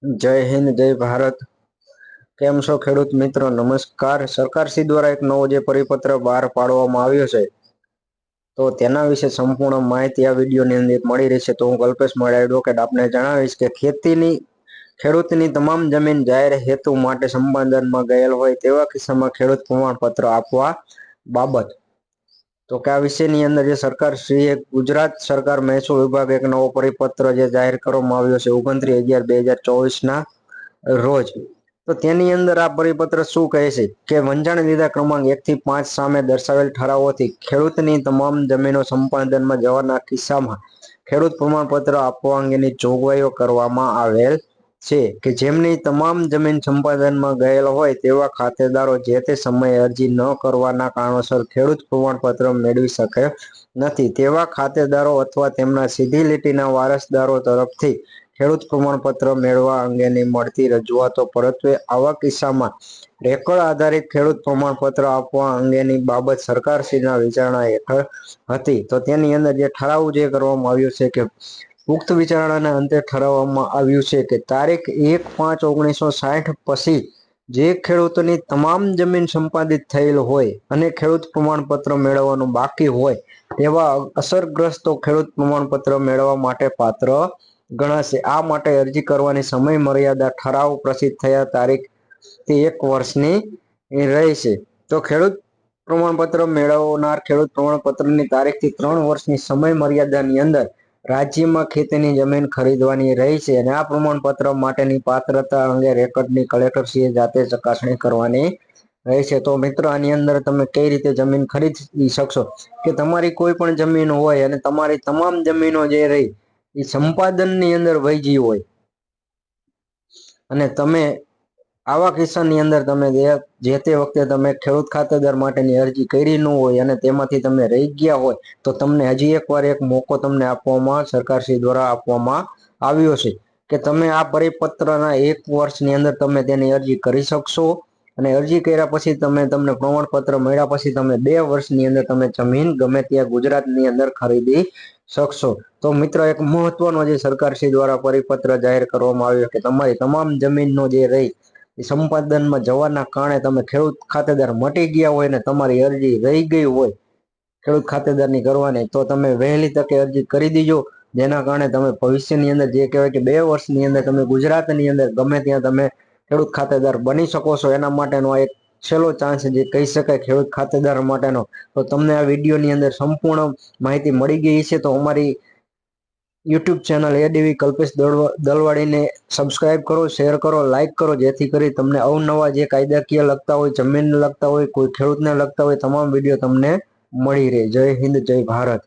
जय हिंद जय भारत। केम छो खेडूत मित्रों, नमस्कार। सरकारश्री द्वारा एक नवो जे परिपत्र बहार पाडवामां आव्यो छे तो तेना विશે संपूर्ण माहिती आ विडियोनी अंदर मળી રહેશે। तो હું કલ્પેશ મોડા એડવોકેટ આપને જણાવીશ કે ખેતીની ખેડૂતની તમામ જમીન જાહેર હેતુ માટે સંપાદનમાં ગયેલ હોય તેવા કિસ્સામાં ખેડૂત પ્રમાણપત્ર આપવા બાબત तो क्या विषय नी अंदर जे सरकार श्री गुजरात सरकार महसूल विभाग एक नवो परिपत्र जे जाहिर करवामां आव्यो छे 29/11/2024 ना रोज। तो तेनी अंदर आ परिपत्र शुं कहे छे के वंचाण लीधा क्रमांक 1 થી 5 सामे दर्शावेल ठरावोथी खेडूतनी तमाम जमीनो संपादनमा जवाना किस्सामां खेडूत प्रमाणपत्र आपवा अंगेनी जोगवाईओ करवामां आवेल छे के जेमनी तमाम जमीन संपादनमा गयेल होय तेवा खातेदारो जे ते समये अरजी न करवाना कारणोसर खेडूत प्रमाणपत्र मेळवी शके नथी तेवा खातेदारो अथवा तेमना सीधी લીટીના વારસદારો તરફથી ખેડૂત પ્રમાણપત્ર મેળવવા અંગેની મળતી રજૂઆતો પરત્વે આવા કિસ્સામાં રેકોર્ડ આધારિત ખેડૂત પ્રમાણપત્ર આપવા અંગેની બાબત સરકારશ્રીના વિચારણા હેઠળ હતી। તો તેની અંદર જે ઠરાવ જે કરવામાં આવ્યો છે કે ઉક્ત વિચારણાના અંતે ઠરાવવામાં આવ્યું છે કે તારીખ 1/5/1960 પછી જે ખેડૂતોની તમામ જમીન સંપાદિત થયેલ હોય અને ખેડૂત પ્રમાણપત્ર મેળવવાનું બાકી હોય તેવા અસરગ્રસ્તો ખેડૂત પ્રમાણપત્ર મેળવવા માટે પાત્ર ગણાશે। આ માટે અરજી કરવાની સમય મર્યાદા ઠરાવ પ્રસિદ્ધ થયા તારીખથી 1 વર્ષની રહેશે। તો ખેડૂત પ્રમાણપત્ર મેળવનાર ખેડૂત પ્રમાણપત્રની તારીખથી 3 વર્ષની સમય મર્યાદાની અંદર રાજ્યમાં ખેતીની જમીન ખરીદવાની રહેશે અને આ પ્રમાણપત્ર માટેની પાત્રતા અંગે રેકર્ડની કલેક્ટરશ્રીએ જાતે ચકાસણી કરવાની રહેશે। તો મિત્રો આની અંદર તમે કઈ રીતે જમીન ખરીદી શકશો કે તમારી કોઈ પણ જમીન હોય અને તમારી તમામ જમીનો જે રહી એ સંપાદનની અંદર વહી ગઈ હોય અને તમે આવા કિસ્સાની અંદર તમે જે તે વખતે તમે ખેડૂત ખાતેદાર માટેની અરજી કરી ન હોય અને તેમાંથી તમે રહી ગયા હોય તો તમને હજી એકવાર એક મોકો તમને આપવામાં સરકારશ્રી દ્વારા આપવામાં આવ્યો છે કે તમે આ પરિપત્રના 1 વર્ષની અંદર તમે તેની અરજી કરી શકશો અને અરજી કર્યા પછી તમને પ્રમાણપત્ર મળ્યા પછી તમે 2 વર્ષની અંદર તમે જમીન ગમે ત્યાં ગુજરાતની અંદર ખરીદી શકશો। તો મિત્રો એક મહત્વનો જે સરકારશ્રી દ્વારા પરિપત્ર જાહેર કરવામાં આવ્યો કે તમારી તમામ જમીનનો જે રહી સંપાદનમાં જવાના કારણે તમે ખેડૂત ખાતેદાર મટી ગયા હોય ને તમારી અરજી રહી ગઈ હોય ખેડૂત ખાતેદારની કરવાની તો તમે વહેલી તકે અરજી કરી દીજો જેના કારણે તમે ભવિષ્યની અંદર જે કહેવાય કે 2 વર્ષની અંદર તમે ગુજરાતની અંદર ગમે ત્યાં તમે ખેડૂત ખાતેદાર બની શકો છો। એના માટેનો એક છેલ્લો ચાન્સ જે કહી શકાય ખેડૂત ખાતેદાર માટેનો। તો તમને આ વિડીયોની અંદર સંપૂર્ણ માહિતી મળી ગઈ છે તો અમારી YouTube ચેનલ એડીવી કલ્પેશ દલવાડીને સબસ્ક્રાઇબ કરો, શેર કરો, લાઇક કરો જેથી કરી તમને અવનવા જે કાયદાકીય લગતા હોય, જમીનને લગતા હોય, કોઈ ખેડૂતને લગતા હોય તમામ વિડીયો તમને મળી રહે। જય હિન્દ જય ભારત।